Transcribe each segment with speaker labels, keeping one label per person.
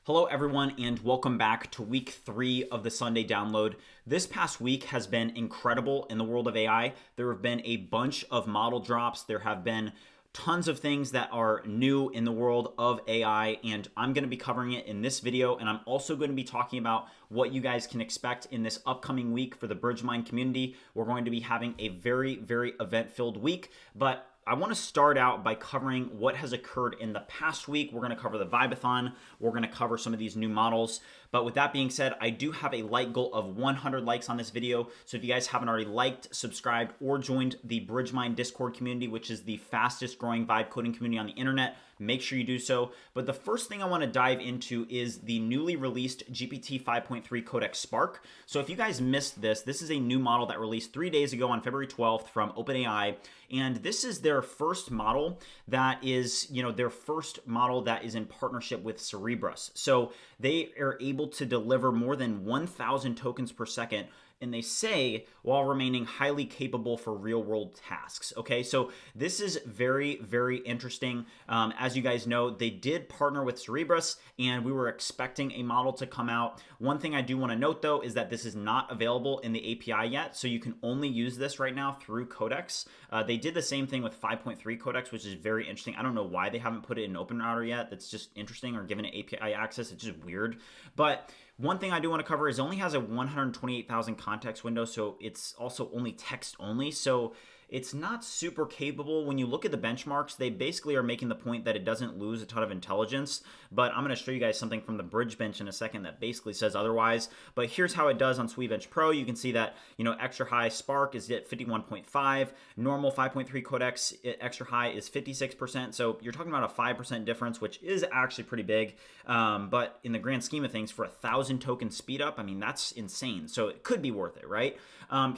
Speaker 1: Hello everyone and welcome back to week 3 of the Sunday download. This past week has been incredible in the world of AI. There have been a bunch of model drops. There have been tons of things that are new in the world of AI, and I'm going to be covering it in this video, and I'm also going to be talking about what you guys can expect in this upcoming week for the BridgeMind community. We're going to be having a very event-filled week, but I want to start out by covering what has occurred in the past week. We're going to cover the Vibeathon. We're going to cover some of these new models. But with that being said, I do have a like goal of 100 likes on this video. So if you guys haven't already liked, subscribed, or joined the BridgeMind Discord community, which is the fastest growing vibe coding community on the internet, make sure you do so. But the first thing I want to dive into is the newly released GPT 5.3 Codex Spark. So if you guys missed this, this is a new model that released 3 days ago on February 12th from OpenAI. And this is their first model that is, their first model that is in partnership with Cerebras. So they are able to deliver more than 1,000 tokens per second, and they say while remaining highly capable for real world tasks. Okay, so this is very interesting. As you guys know, they did partner with Cerebras, and we were expecting a model to come out. One thing I do want to note though is that this is not available in the API yet, so you can only use this right now through Codex. They did the same thing with 5.3 Codex, which is very interesting. I don't know why they haven't put it in open router yet. That's just interesting, or given it API access. It's just weird. But one thing I do want to cover is it only has a 128,000 context window, so it's also only text only. So it's not super capable. When you look at the benchmarks, they basically are making the point that it doesn't lose a ton of intelligence, but I'm going to show you guys something from the BridgeBench in a second that basically says otherwise. But here's how it does on SWE-Bench Pro. You can see that, extra high Spark is at 51.5, normal 5.3 Codex extra high is 56%. So you're talking about a 5% difference, which is actually pretty big. But in the grand scheme of things, for 1,000 token speed up, I mean, that's insane. So it could be worth it, right?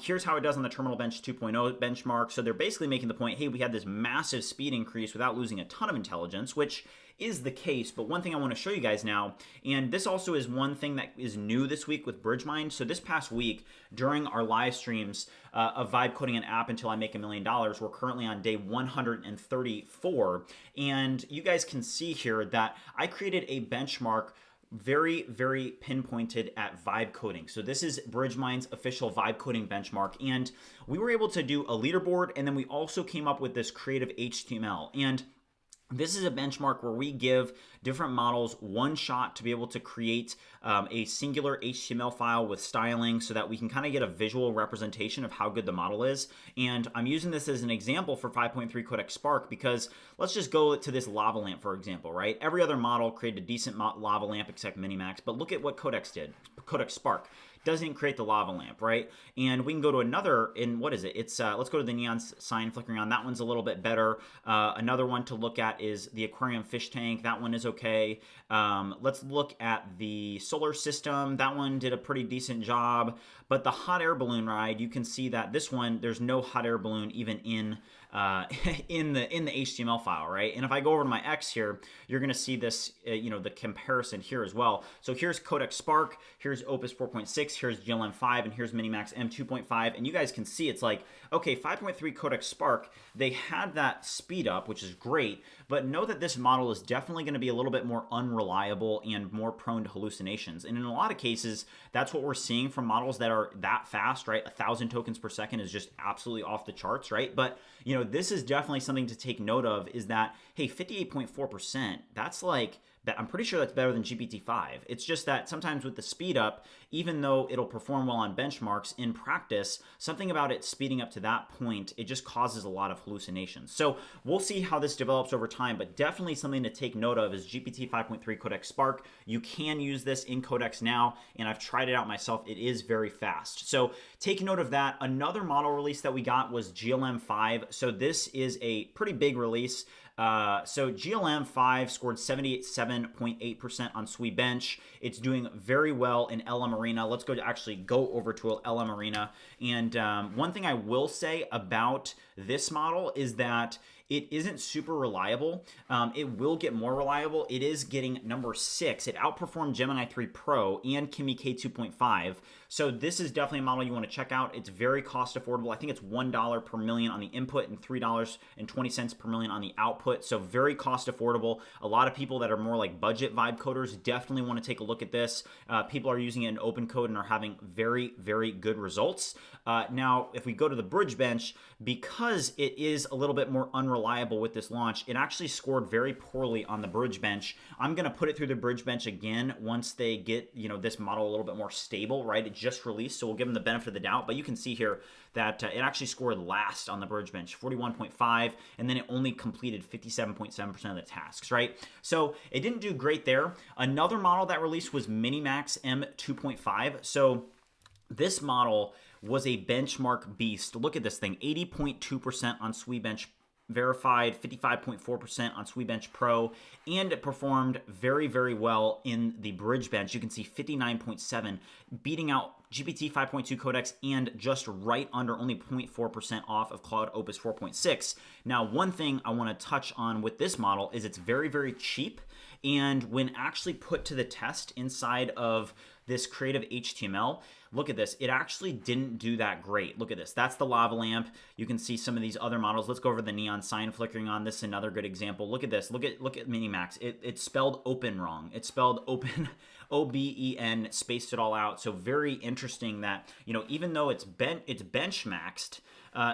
Speaker 1: Here's how it does on the Terminal Bench 2.0 benchmark. So they're basically making the point, hey, we had this massive speed increase without losing a ton of intelligence, which is the case. But one thing I want to show you guys now, and this also is one thing that is new this week with BridgeMind. So this past week, during our live streams of vibe coding an app until I make $1 million, we're currently on day 134. And you guys can see here that I created a benchmark very pinpointed at vibe coding. So this is BridgeMind's official vibe coding benchmark, and we were able to do a leaderboard, and then we also came up with this creative HTML. And this is a benchmark where we give different models one shot to be able to create a singular HTML file with styling so that we can kind of get a visual representation of how good the model is. And I'm using this as an example for 5.3 Codex Spark because let's just go to this lava lamp, for example, right? Every other model created a decent lava lamp except MiniMax, but look at what Codex did, Codex Spark. Doesn't create the lava lamp, right? And we can go to another, in what is it? It's let's go to the neon sign flickering on. That one's a little bit better. Another one to look at is the aquarium fish tank. That one is okay. Let's look at the solar system. That one did a pretty decent job. But the hot air balloon ride, you can see that this one, there's no hot air balloon even in the HTML file, right? And if I go over to my X here, you're going to see this, the comparison here as well. So here's Codex Spark, here's Opus 4.6, here's GLM5, and here's MiniMax M2.5. And you guys can see it's like, okay, 5.3 Codex Spark, they had that speed up, which is great, but know that this model is definitely going to be a little bit more unreliable and more prone to hallucinations. And in a lot of cases, that's what we're seeing from models that are that fast, right? 1,000 tokens per second is just absolutely off the charts, right? But, this is definitely something to take note of, is that, hey, 58.4%, that's like, I'm pretty sure that's better than GPT-5. It's just that sometimes with the speed up, even though it'll perform well on benchmarks, in practice, something about it speeding up to that point, it just causes a lot of hallucinations. So we'll see how this develops over time, but definitely something to take note of is GPT 5.3 Codex Spark. You can use this in Codex now, and I've tried it out myself. It is very fast. So take note of that. Another model release that we got was GLM5. So this is a pretty big release. So GLM5 scored 77.8% on SWE-Bench. It's doing very well in LM Arena. Let's go over to LM Arena. And one thing I will say about this model is that it isn't super reliable. It will get more reliable. It is getting number 6. It outperformed Gemini 3 Pro and Kimi K2.5. So this is definitely a model you want to check out. It's very cost affordable. I think it's $1 per million on the input and $3.20 per million on the output. So very cost affordable. A lot of people that are more like budget vibe coders definitely want to take a look at this. People are using it in open code and are having very, very good results. Now, if we go to the BridgeBench, because it is a little bit more unreliable with this launch, it actually scored very poorly on the BridgeBench. I'm going to put it through the BridgeBench again once they get, this model a little bit more stable, right? It just released, so we'll give them the benefit of the doubt. But you can see here that it actually scored last on the BridgeBench, 41.5, and then it only completed 57.7% of the tasks, right? So it didn't do great there. Another model that released was MiniMax M2.5. So this model was a benchmark beast. Look at this thing, 80.2% on SWE-Bench verified, 55.4% on SWE-Bench Pro, and it performed very, very well in the BridgeBench. You can see 59.7, beating out GPT 5.2 Codex and just right under, only 0.4% off of Claude Opus 4.6. Now, one thing I want to touch on with this model is it's very, very cheap, and when actually put to the test inside of this creative HTML, look at this. It actually didn't do that great. Look at this. That's the lava lamp. You can see some of these other models. Let's go over the neon sign flickering on. This is another good example. Look at this. Look at MiniMax. It's spelled open wrong. It's spelled open, O-B-E-N, spaced it all out. So very interesting that, even though it's benchmaxed,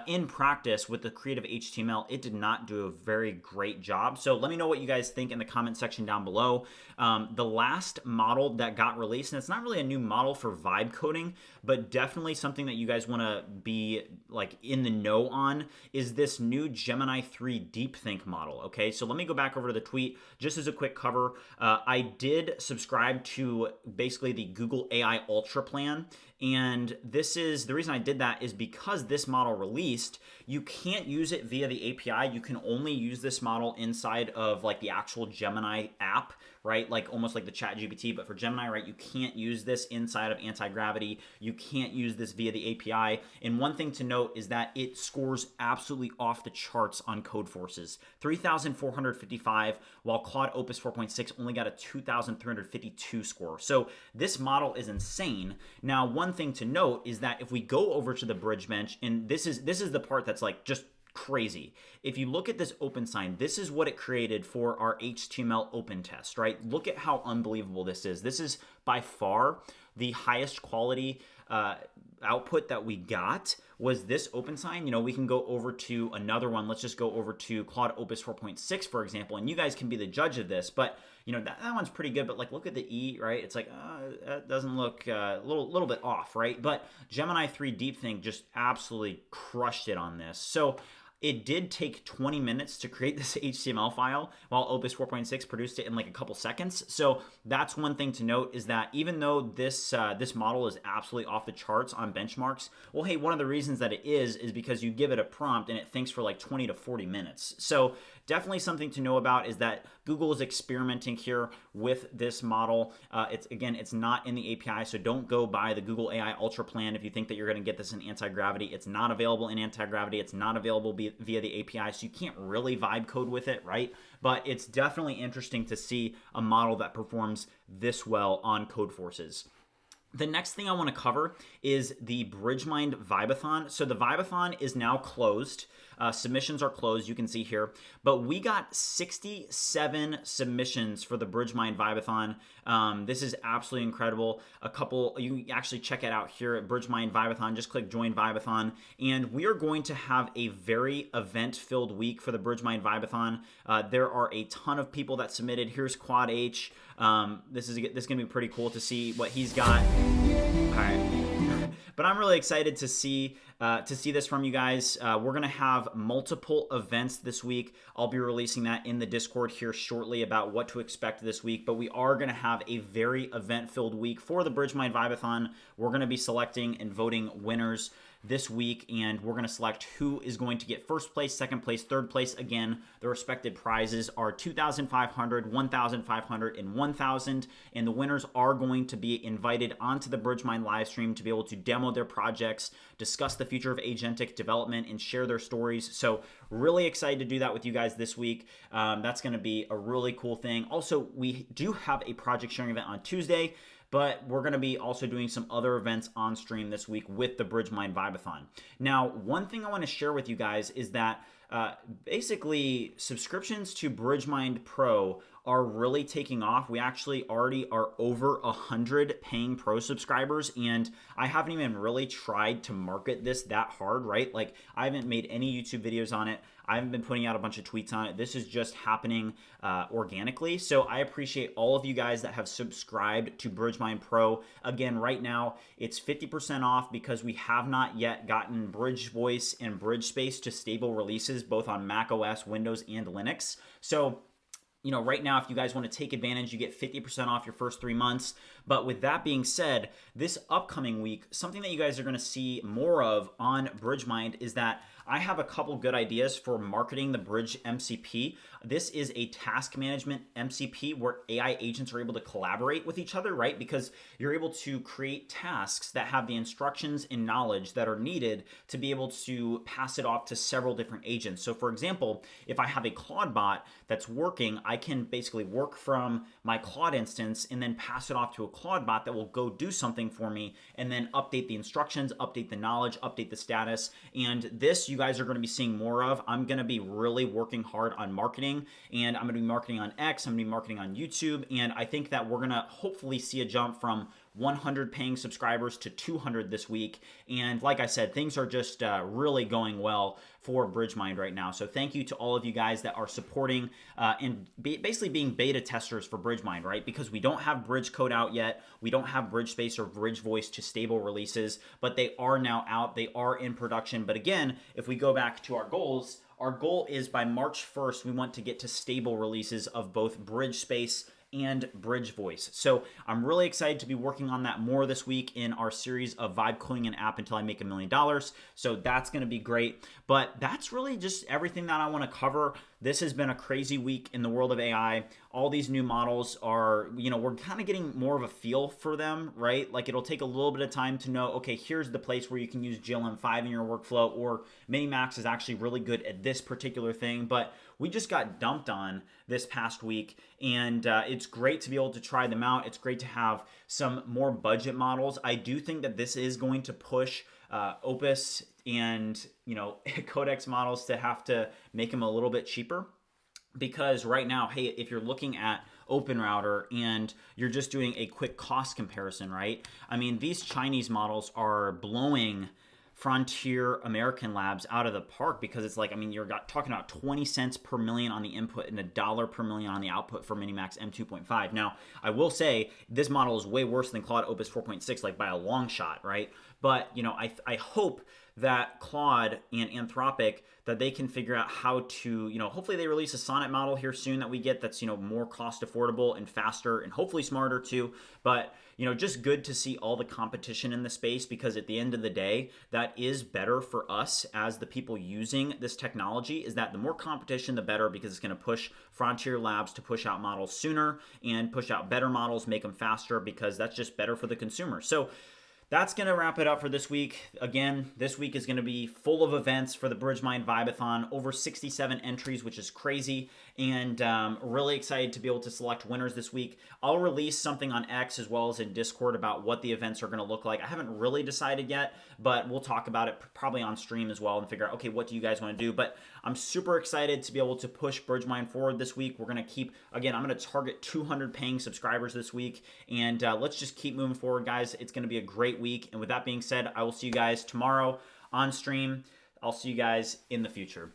Speaker 1: in practice with the creative HTML, it did not do a very great job. So let me know what you guys think in the comment section down below. The last model that got released, and it's not really a new model for vibe coding, but definitely something that you guys want to be like in the know on, is this new Gemini 3 DeepThink model. Okay, so let me go back over to the tweet just as a quick cover. I did subscribe to basically the Google AI Ultra plan. And this is the reason I did that is because this model released, you can't use it via the API. You can only use this model inside of like the actual Gemini app, right? Like almost like the ChatGPT, but for Gemini, right? You can't use this inside of anti-gravity. You can't use this via the API. And one thing to note is that it scores absolutely off the charts on Codeforces, 3,455, while Claude Opus 4.6 only got a 2,352 score. So this model is insane. Now, one thing to note is that if we go over to the BridgeBench, and this is the part that's like just crazy. If you look at this open sign, this is what it created for our HTML open test, right? Look at how unbelievable this is. This is by far the highest quality output that we got was this open sign. We can go over to another one. Let's just go over to Claude Opus 4.6, for example, and you guys can be the judge of this, but that one's pretty good, but like look at the E, right? It's like, that doesn't look a little bit off, right? But Gemini 3 DeepThink just absolutely crushed it on this. So it did take 20 minutes to create this HTML file, while Opus 4.6 produced it in like a couple seconds. So that's one thing to note, is that even though this model is absolutely off the charts on benchmarks, well, hey, one of the reasons that it is because you give it a prompt and it thinks for like 20 to 40 minutes. So definitely something to know about is that Google is experimenting here with this model. It's not in the API, so don't go buy the Google AI Ultra plan if you think that you're going to get this in anti-gravity. It's not available in anti-gravity. It's not available via the API, so you can't really vibe code with it, right? But it's definitely interesting to see a model that performs this well on Codeforces. The next thing I want to cover is the BridgeMind Vibeathon. So the Vibeathon is now closed. Submissions are closed, you can see here. But we got 67 submissions for the BridgeMind Vibeathon. This is absolutely incredible. You can actually check it out here at BridgeMind Vibeathon. Just click Join Vibeathon. And we are going to have a very event-filled week for the BridgeMind Vibeathon. There are a ton of people that submitted. Here's Quad H. This is going to be pretty cool to see what he's got. All right. But I'm really excited to see this from you guys. We're going to have multiple events this week. I'll be releasing that in the Discord here shortly about what to expect this week. But we are going to have a very event-filled week for the BridgeMind Vibeathon. We're going to be selecting and voting winners this week, and we're going to select who is going to get first place, second place, third place. Again, the respected prizes are $2,500, $1,500, and $1,000, and the winners are going to be invited onto the BridgeMind live stream to be able to demo their projects, discuss the future of agentic development, and share their stories. So really excited to do that with you guys this week. That's going to be a really cool thing. Also, we do have a project sharing event on Tuesday, but we're going to be also doing some other events on stream this week with the BridgeMind Vibeathon. Now, one thing I want to share with you guys is that basically subscriptions to BridgeMind Pro are really taking off. We actually already are over 100 paying pro subscribers, and I haven't even really tried to market this that hard, right? Like, I haven't made any YouTube videos on it. I haven't been putting out a bunch of tweets on it. This is just happening organically. So I appreciate all of you guys that have subscribed to BridgeMind Pro. Again, right now it's 50% off because we have not yet gotten Bridge Voice and Bridge Space to stable releases both on Mac OS, Windows, and Linux. So right now, if you guys want to take advantage, you get 50% off your first 3 months. But with that being said, this upcoming week, something that you guys are going to see more of on BridgeMind is that I have a couple good ideas for marketing the Bridge MCP. This is a task management MCP where AI agents are able to collaborate with each other, right? Because you're able to create tasks that have the instructions and knowledge that are needed to be able to pass it off to several different agents. So for example, if I have a Claude bot that's working, I can basically work from my Claude instance and then pass it off to a Claude bot that will go do something for me and then update the instructions, update the knowledge, update the status. And this you guys are going to be seeing more of. I'm going to be really working hard on marketing, and I'm going to be marketing on X, I'm going to be marketing on YouTube, and I think that we're going to hopefully see a jump from 100 paying subscribers to 200 this week. And like I said, things are just really going well for BridgeMind right now. So thank you to all of you guys that are supporting and basically being beta testers for BridgeMind, right? Because we don't have Bridge code out yet. We don't have Bridge Space or Bridge Voice to stable releases, but they are now out. They are in production. But again, if we go back to our goal is by March 1st, we want to get to stable releases of both Bridge Space and Bridge Voice. So I'm really excited to be working on that more this week in our series of vibe coding an app until I make $1 million. So that's going to be great. But that's really just everything that I want to cover. This has been a crazy week in the world of AI. All these new models are, we're kind of getting more of a feel for them, right? Like it'll take a little bit of time to know, okay, here's the place where you can use GLM5 in your workflow, or MiniMax is actually really good at this particular thing. But we just got dumped on this past week, and it's great to be able to try them out. It's great to have some more budget models. I do think that this is going to push Opus and Codex models to have to make them a little bit cheaper, because right now, hey, if you're looking at OpenRouter and you're just doing a quick cost comparison, right? I mean, these Chinese models are blowing Frontier American Labs out of the park, because it's like, I mean, you're talking about 20 cents per million on the input and $1 per million on the output for MiniMax M2.5. Now, I will say this model is way worse than Claude Opus 4.6, like by a long shot, right? But, I hope that Claude and Anthropic, that they can figure out how to, hopefully they release a Sonnet model here soon that we get that's, more cost affordable and faster and hopefully smarter too. But, just good to see all the competition in the space, because at the end of the day, that is better for us as the people using this technology, is that the more competition, the better, because it's going to push Frontier Labs to push out models sooner and push out better models, make them faster, because that's just better for the consumer. So that's going to wrap it up for this week. Again, this week is going to be full of events for the BridgeMind Vibeathon, over 67 entries, which is crazy, and really excited to be able to select winners this week. I'll release something on X as well as in Discord about what the events are going to look like. I haven't really decided yet, but we'll talk about it probably on stream as well and figure out, okay, what do you guys want to do? But I'm super excited to be able to push BridgeMind forward this week. We're going to keep, again, I'm going to target 200 paying subscribers this week, and let's just keep moving forward, guys. It's going to be a great week. And with that being said, I will see you guys tomorrow on stream. I'll see you guys in the future.